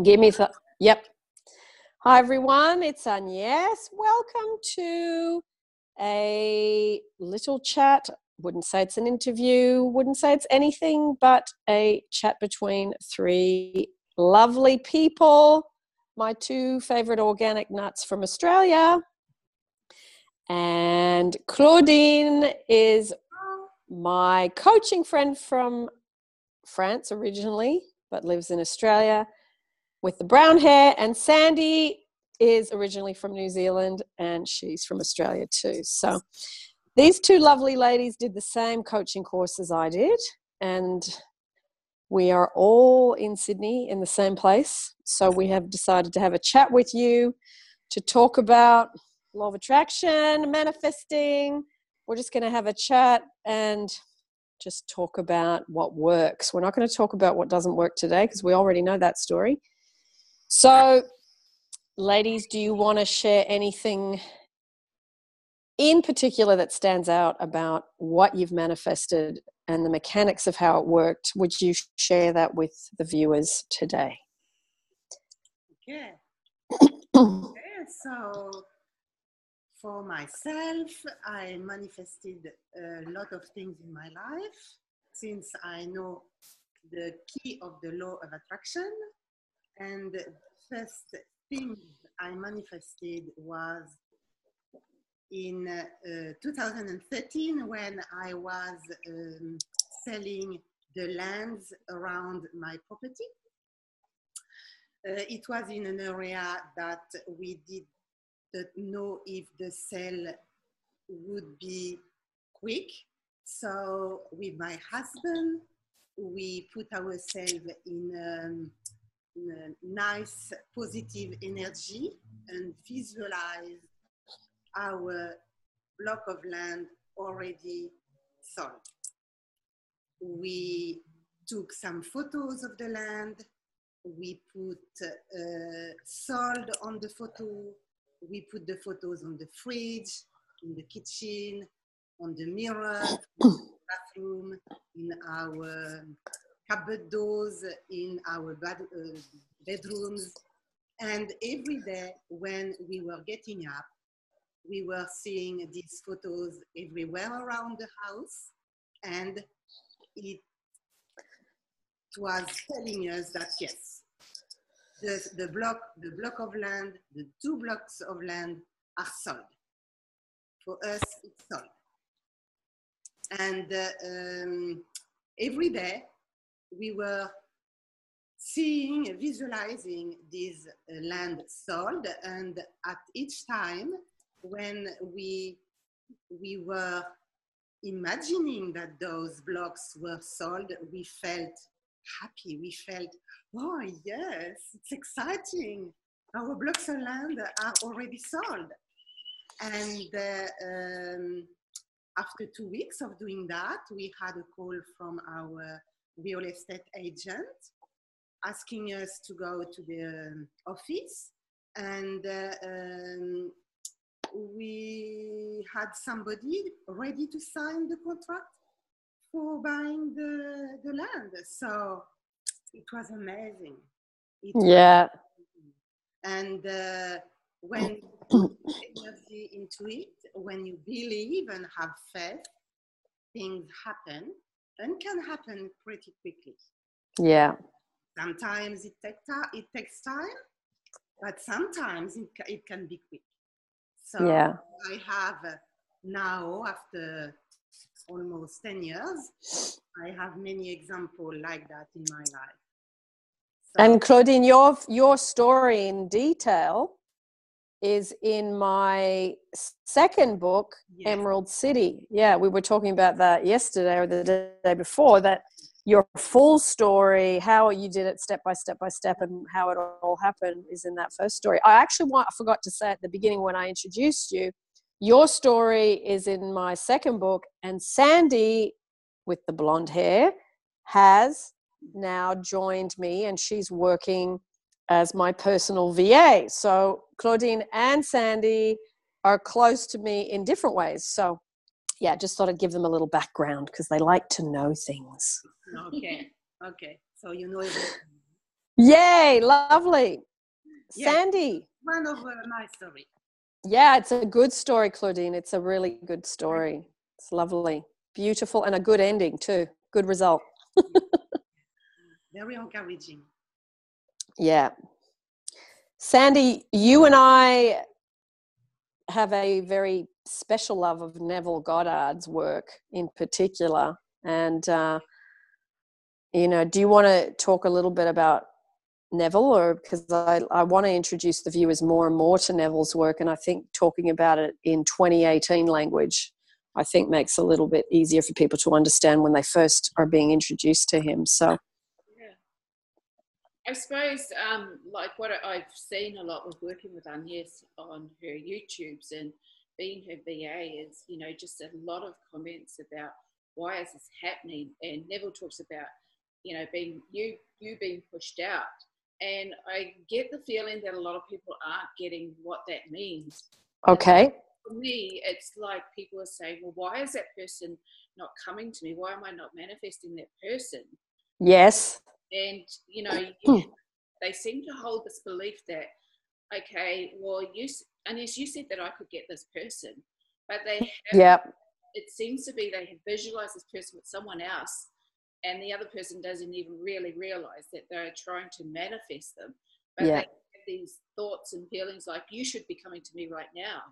Give me yep. Hi everyone, it's Agnes. Welcome to a little chat. Wouldn't say it's an interview, wouldn't say it's anything but a chat between three lovely people. My two favorite organic nuts from Australia. And Claudine is my coaching friend from France originally, but lives in Australia with the brown hair. And Sandy is originally from New Zealand and she's from Australia too. So these two lovely ladies did the same coaching course as I did, and we are all in Sydney in the same place. So we have decided to have a chat with you to talk about law of attraction, manifesting. We're just going to have a chat and just talk about what works. We're not going to talk about what doesn't work today because we already know that story. So, ladies, do you want to share anything in particular that stands out about what you've manifested and the mechanics of how it worked? Would you share that with the viewers today? Okay. So for myself, I manifested a lot of things in my life since I know the key of the law of attraction. And the first thing I manifested was in 2013 when I was selling the lands around my property. It was in an area that we didn't know if the sale would be quick. So with my husband, we put ourselves in a nice positive energy and visualize our block of land already sold. We took some photos of the land. We put sold on the photo. We put the photos on the fridge, in the kitchen, on the mirror, in the bathroom, in our cupboard doors, in our bedrooms. And every day when we were getting up, we were seeing these photos everywhere around the house, and it was telling us that yes, the block of land, the 2 blocks of land are sold. For us, it's sold. And every day we were seeing, visualizing this land sold, and at each time when we were imagining that those blocks were sold, we felt happy. We felt, oh yes, it's exciting. Our blocks of land are already sold. And after 2 weeks of doing that, we had a call from our real estate agent asking us to go to the office, and we had somebody ready to sign the contract for buying the land. So it was amazing. Yeah. And when you put energy into it, when you believe and have faith, things happen and can happen pretty quickly. Yeah. Sometimes it takes time, but sometimes it can be quick. So yeah. I have now, after almost 10 years, I have many examples like that in my life. So, and Claudine, your story in detail is in my second book, yes. Emerald City. Yeah, we were talking about that yesterday or the day before, that your full story, how you did it step by step by step and how it all happened, is in that first story. I forgot to say at the beginning when I introduced you, your story is in my second book, and Sandy with the blonde hair has now joined me and she's working as my personal VA. So Claudine and Sandy are close to me in different ways. So yeah, just thought I'd give them a little background because they like to know things. Okay. So you know everything. Yay, lovely. Yes, Sandy. one of my story. Yeah, it's a good story, Claudine. It's a really good story. It's lovely, beautiful, and a good ending too. Good result. Very encouraging. Yeah. Sandy, you and I have a very special love of Neville Goddard's work in particular. And, do you want to talk a little bit about Neville, or because I want to introduce the viewers more and more to Neville's work, and I think talking about it in 2018 language, I think makes a little bit easier for people to understand when they first are being introduced to him. So, yeah, I suppose like what I've seen a lot with working with Agnes on her YouTubes and being her VA is, just a lot of comments about why is this happening, and Neville talks about, being you being pushed out. And I get the feeling that a lot of people aren't getting what that means. okay. For me, it's like people are saying, well, why is that person not coming to me? Why am I not manifesting that person? Yes. And, they seem to hold this belief that, okay, well, Agnes, you said that I could get this person, but they haven't. Yep. It seems to be they have visualized this person with someone else, and the other person doesn't even really realize that they're trying to manifest them. But they have these thoughts and feelings like, you should be coming to me right now.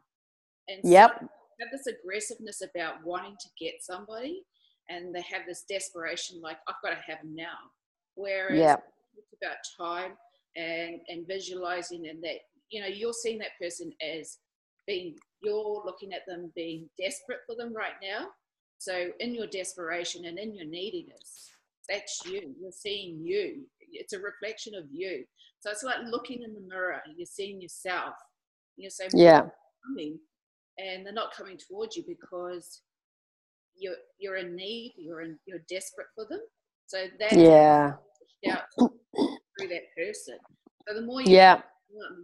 And so they have this aggressiveness about wanting to get somebody, and they have this desperation like, I've got to have them now. Whereas it's about time and visualizing, and that, you're seeing that person as being, you're looking at them being desperate for them right now. So in your desperation and in your neediness, that's you. You're seeing you. It's a reflection of you. So it's like looking in the mirror. You're seeing yourself. You're saying, coming, and they're not coming towards you because you're in need. You're desperate for them. So that's pushed out through that person. So the more the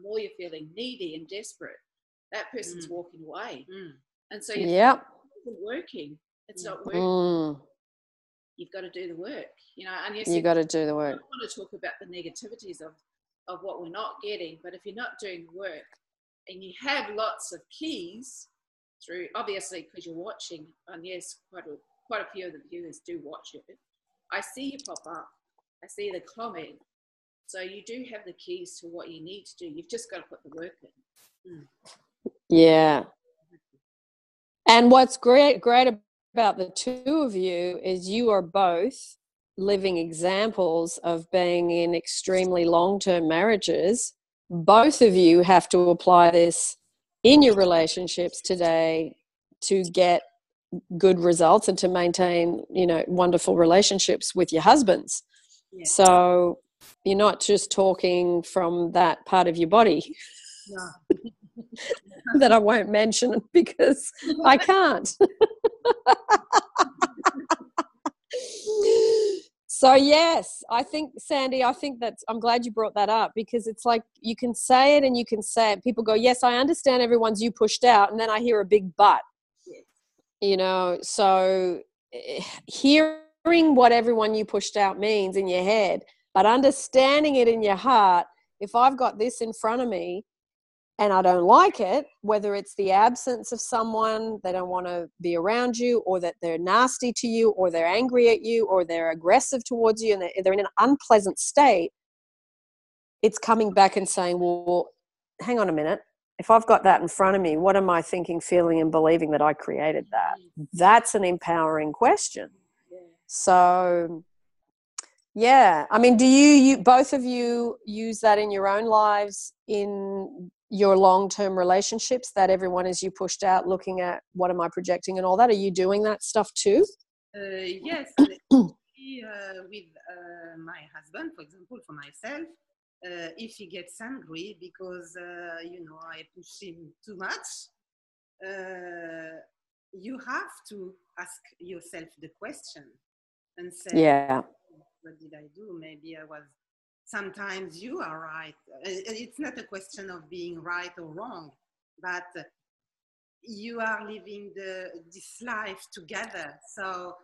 more you're feeling needy and desperate, that person's walking away. And so it isn't working. It's not working. You've got to do the work, and yes, you got to do the work. I don't want to talk about the negativities of what we're not getting, but if you're not doing the work and you have lots of keys through, obviously because you're watching, and yes, quite a few of the viewers do watch it. I see you pop up. I see the comment. So you do have the keys to what you need to do. You've just got to put the work in. Yeah. And what's great about the two of you is you are both living examples of being in extremely long-term marriages. Both of you have to apply this in your relationships today to get good results and to maintain, wonderful relationships with your husbands. Yeah. So you're not just talking from that part of your body. No. That I won't mention because I can't. So yes, I think, Sandy, I'm glad you brought that up, because it's like you can say it and you can say it. People go, yes, I understand everyone's you pushed out. And then I hear a big but, so hearing what everyone you pushed out means in your head, but understanding it in your heart. If I've got this in front of me and I don't like it, whether it's the absence of someone, they don't want to be around you, or that they're nasty to you, or they're angry at you, or they're aggressive towards you, and they're in an unpleasant state, it's coming back and saying, well, hang on a minute. If I've got that in front of me, what am I thinking, feeling, and believing that I created that? That's an empowering question. So, yeah. I mean, do you both of you use that in your own lives, in your long-term relationships, that everyone is you pushed out, looking at what am I projecting and all that? Are you doing that stuff too? Yes. With my husband, for example, for myself, if he gets angry because, I push him too much, you have to ask yourself the question and say, what did I do? Maybe I was, sometimes you are right. It's not a question of being right or wrong, but you are living this life together. So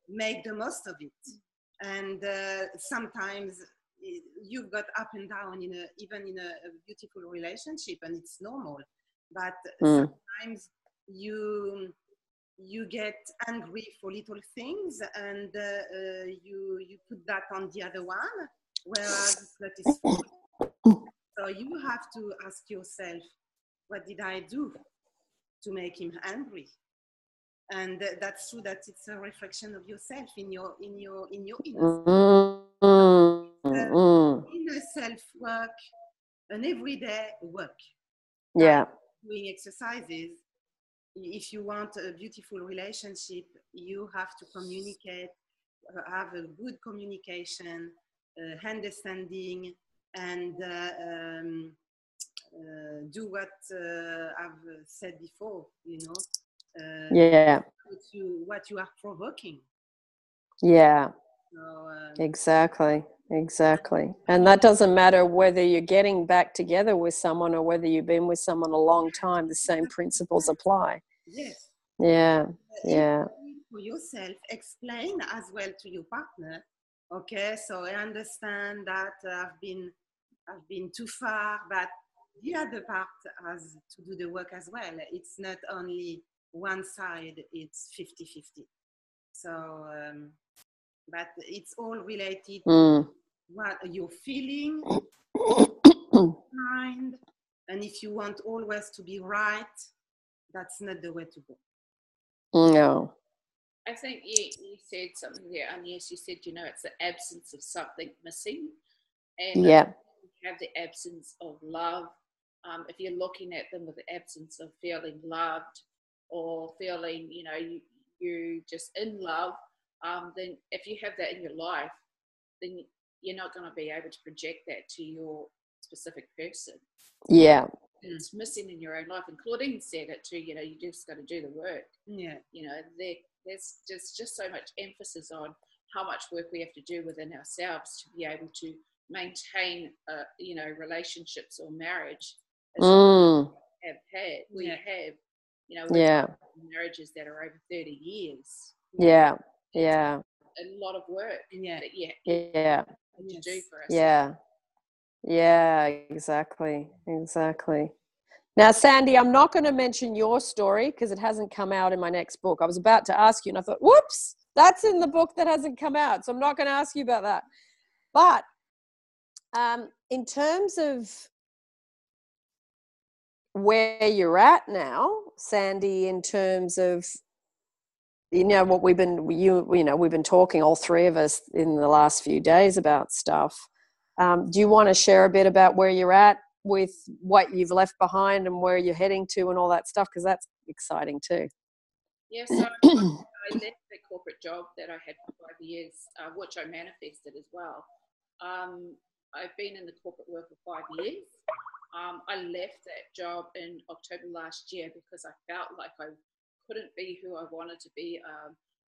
make the most of it. And sometimes you've got up and down even in a beautiful relationship, and it's normal. But sometimes you get angry for little things, and you put that on the other one, whereas it's not his fault. So you have to ask yourself, what did I do to make him angry? And that's true, that it's a reflection of yourself in your inner inner self work, an everyday work. Yeah. Doing exercises. If you want a beautiful relationship, you have to communicate, have a good communication, understanding, and do what I've said before, Yeah. what you are provoking. Yeah. So, Exactly. And that doesn't matter whether you're getting back together with someone or whether you've been with someone a long time, the same principles apply. Yes. Yeah. Yeah. For yourself, explain as well to your partner. Okay, so I understand that I've been too far, but the other part has to do the work as well. It's not only one side, it's 50-50. So, but it's all related to what you're feeling, mind, and if you want always to be right, that's not the way to go. No. I think you said something there, and yes, you said, it's the absence of something missing. And yeah. You have the absence of love. If you're looking at them with the absence of feeling loved or feeling, you just in love, then if you have that in your life, then you're not going to be able to project that to your specific person. Yeah. It's missing in your own life. And Claudine said it too, you just got to do the work. Yeah. There's just so much emphasis on how much work we have to do within ourselves to be able to maintain, relationships or marriage. As we have marriages that are over 30 years. Yeah. A lot of work. Yeah. That to do for us. Yeah, exactly. Now, Sandy, I'm not going to mention your story because it hasn't come out in my next book. I was about to ask you and I thought, whoops, that's in the book that hasn't come out. So I'm not going to ask you about that. But in terms of where you're at now, Sandy, in terms of, what we've been talking, all three of us, in the last few days about stuff. Do you want to share a bit about where you're at with what you've left behind and where you're heading to and all that stuff? Because that's exciting too. Yeah, so I left the corporate job that I had for 5 years, which I manifested as well. I've been in the corporate world for 5 years. I left that job in October last year because I felt like I couldn't be who I wanted to be.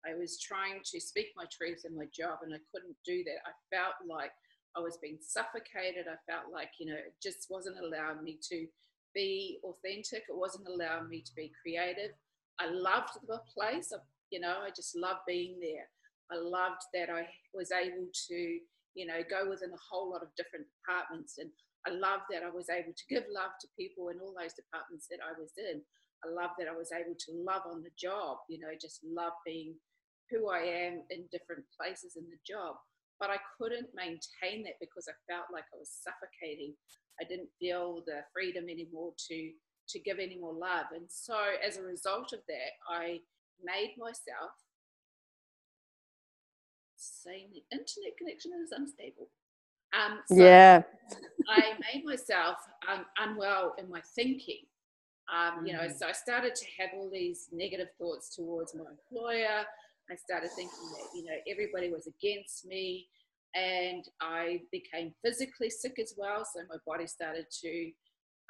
I was trying to speak my truth in my job and I couldn't do that. I felt like I was being suffocated. I felt like, it just wasn't allowing me to be authentic. It wasn't allowing me to be creative. I loved the place. I just loved being there. I loved that I was able to, go within a whole lot of different departments. And I loved that I was able to give love to people in all those departments that I was in. I loved that I was able to love on the job, just love being who I am in different places in the job. But I couldn't maintain that because I felt like I was suffocating. I didn't feel the freedom anymore to give any more love. And so as a result of that, I made myself, saying the internet connection is unstable. I made myself unwell in my thinking. So I started to have all these negative thoughts towards my employer. I started thinking that, everybody was against me, and I became physically sick as well. So my body started to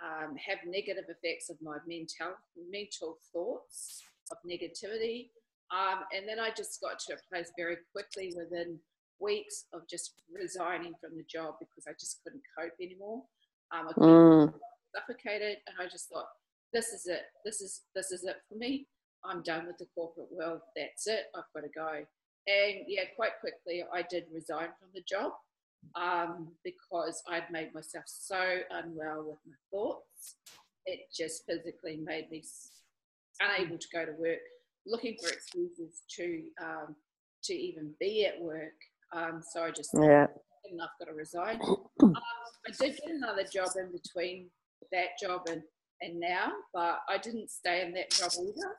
have negative effects of my mental thoughts of negativity. And then I just got to a place very quickly within weeks of just resigning from the job because I just couldn't cope anymore. I couldn't suffocated, and I just thought, this is it. This is it for me. I'm done with the corporate world. That's it. I've got to go. And quite quickly I did resign from the job. because I'd made myself so unwell with my thoughts. It just physically made me unable to go to work, looking for excuses to even be at work. So I just thought, enough, got to resign. I did get another job in between that job and now, but I didn't stay in that job either.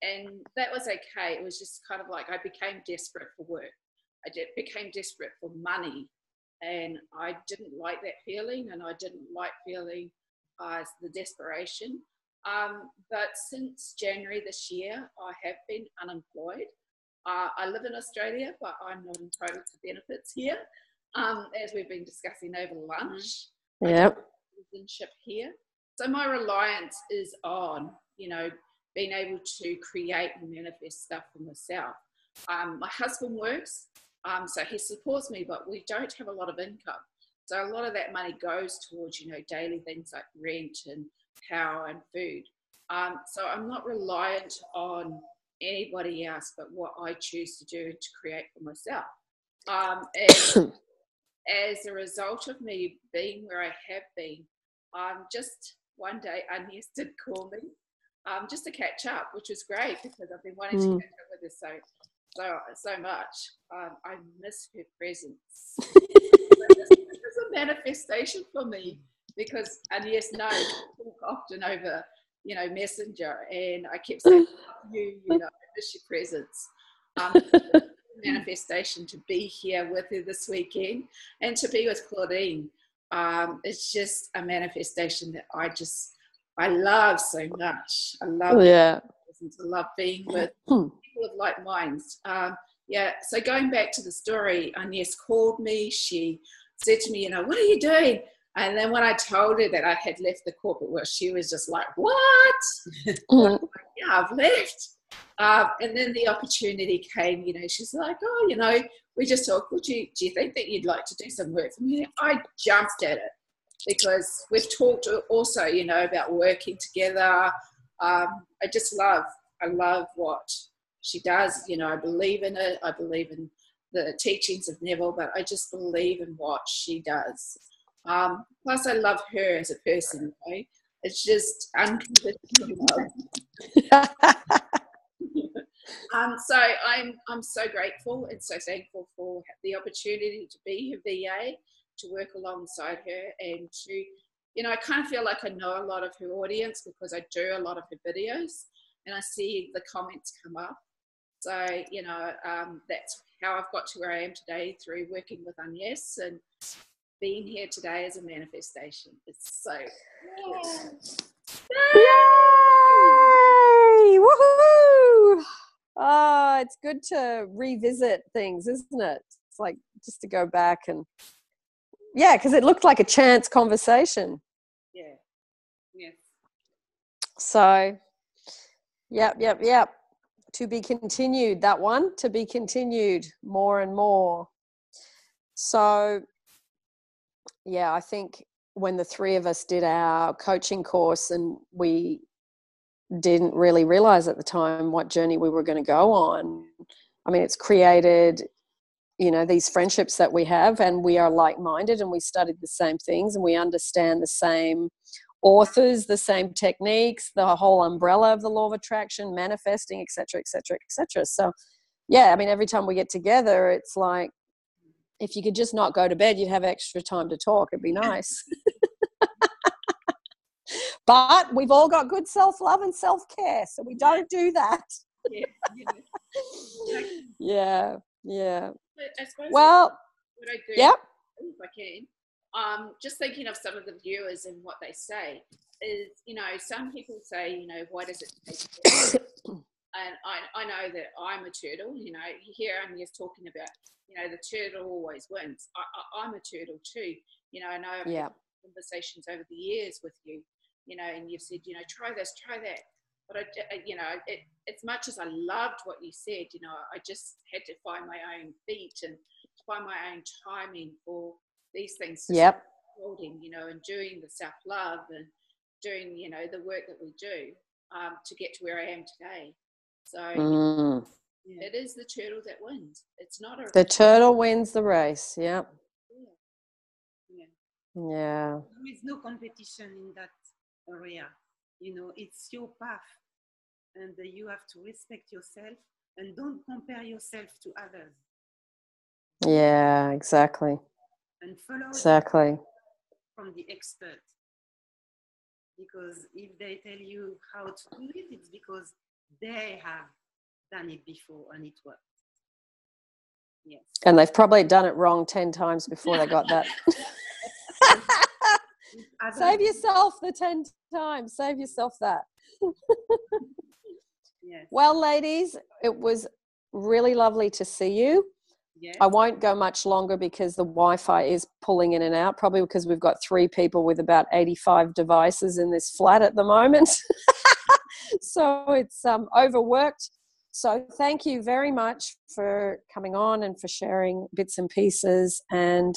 And that was okay. It was just kind of like I became desperate for work. Became desperate for money, and I didn't like that feeling, and I didn't like feeling the desperation. But since January this year, I have been unemployed. I live in Australia, but I'm not entitled to benefits here, as we've been discussing over lunch. I have citizenship here. So my reliance is on, being able to create and manifest stuff for myself. My husband works, so he supports me, but we don't have a lot of income. So a lot of that money goes towards, daily things like rent and power and food. So I'm not reliant on anybody else but what I choose to do to create for myself. And as a result of me being where I have been, just one day Agnes did call me just to catch up, which was great because I've been wanting to catch up with her so much. I miss her presence. It was a manifestation for me because Agnes knows I talk often over, Messenger, and I kept saying, I miss your presence. Manifestation to be here with her this weekend and to be with Claudine. It's just a manifestation that I love so much. I love being with people of like minds. So going back to the story, Agnes called me. She said to me, what are you doing? And then when I told her that I had left the corporate world, she was just like, what? Like, yeah, I've left. And then the opportunity came, she's like, we just talked. Do you think that you'd like to do some work for me? I jumped at it because we've talked also, about working together. I love what she does. I believe in it. I believe in the teachings of Neville, but I just believe in what she does. Plus, I love her as a person. It's just unconditional love. So I'm so grateful and so thankful for the opportunity to be her VA, to work alongside her, and to, I kind of feel like I know a lot of her audience because I do a lot of her videos and I see the comments come up. So, that's how I've got to where I am today through working with Agnes, and being here today is a manifestation. It's so good. Yay! Woohoo! Oh, it's good to revisit things, isn't it? It's like just to go back and, because it looked like a chance conversation. Yeah. Yes. So, yep. To be continued, that one, to be continued more and more. So, I think when the three of us did our coaching course, and we didn't really realize at the time what journey we were going to go on. I mean, it's created, these friendships that we have, and we are like-minded, and we studied the same things, and we understand the same authors, the same techniques, the whole umbrella of the law of attraction, manifesting, etc., etc., etc. So, I mean, every time we get together, it's like, if you could just not go to bed, you'd have extra time to talk. It'd be nice. But we've all got good self-love and self-care, so we don't do that. Yeah. I suppose well, what I do, if I can, just thinking of some of the viewers and what they say is, some people say, why does it take and I know that I'm a turtle. Here I'm just talking about, the turtle always wins. I'm a turtle too. I know I've had conversations over the years with you, and you've said, try this, try that. But as much as I loved what you said, I just had to find my own feet and find my own timing for these things. Building, and doing the self-love and doing, the work that we do to get to where I am today. So Yeah. It is the turtle that wins. It's not a... The turtle wins the race. Yeah. Yeah. Yeah. There is no competition in that area. You know, it's your path, and you have to respect yourself and don't compare yourself to others. Yeah, exactly. And follow Exactly. from the expert. Because if they tell you how to do it, it's because they have done it before and it worked. Yes. And they've probably done it wrong 10 times before they got that. Save yourself the 10 times. Save yourself that. Yes. Well, ladies, it was really lovely to see you. Yes. I won't go much longer because the Wi-Fi is pulling in and out, probably because we've got 3 people with about 85 devices in this flat at the moment. So it's overworked. So thank you very much for coming on and for sharing bits and pieces. And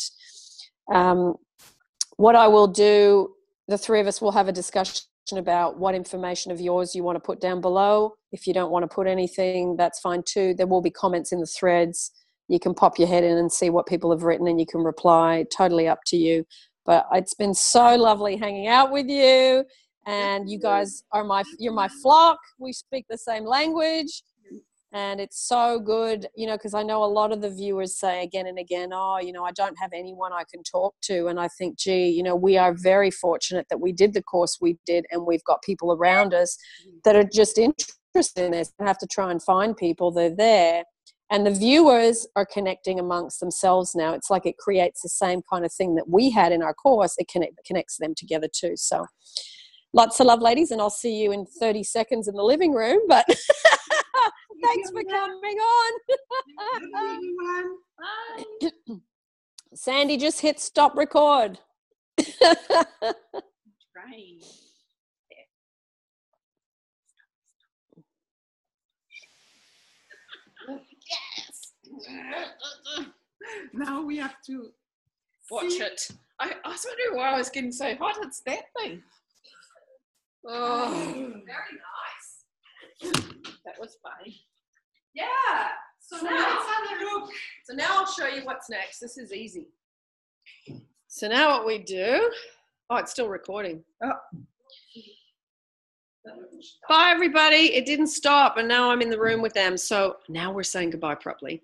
what I will do, the 3 of us will have a discussion about what information of yours you want to put down below. If you don't want to put anything, that's fine too. There will be comments in the threads. You can pop your head in and see what people have written and you can reply. Totally up to you. But it's been so lovely hanging out with you. And you guys are you're my flock. We speak the same language. And it's so good, you know, because I know a lot of the viewers say again and again, oh, you know, I don't have anyone I can talk to. And I think, gee, you know, we are very fortunate that we did the course we did and we've got people around us that are just interested in this and have to try and find people. They're there. And the viewers are connecting amongst themselves now. It's like it creates the same kind of thing that we had in our course. It connects them together too. So lots of love, ladies, and I'll see you in 30 seconds in the living room. But thanks for coming on. Bye. Sandy, just hit stop record. Right. Yes. Now we have to Watch it. I was wondering why I was getting so hot. It's that thing. Oh, very nice. That was funny. Yeah. So now let's have a look. So now I'll show you what's next. This is easy. So now what we do, oh, it's still recording. Oh. Bye, everybody. It didn't stop, and now I'm in the room with them. So now we're saying goodbye properly.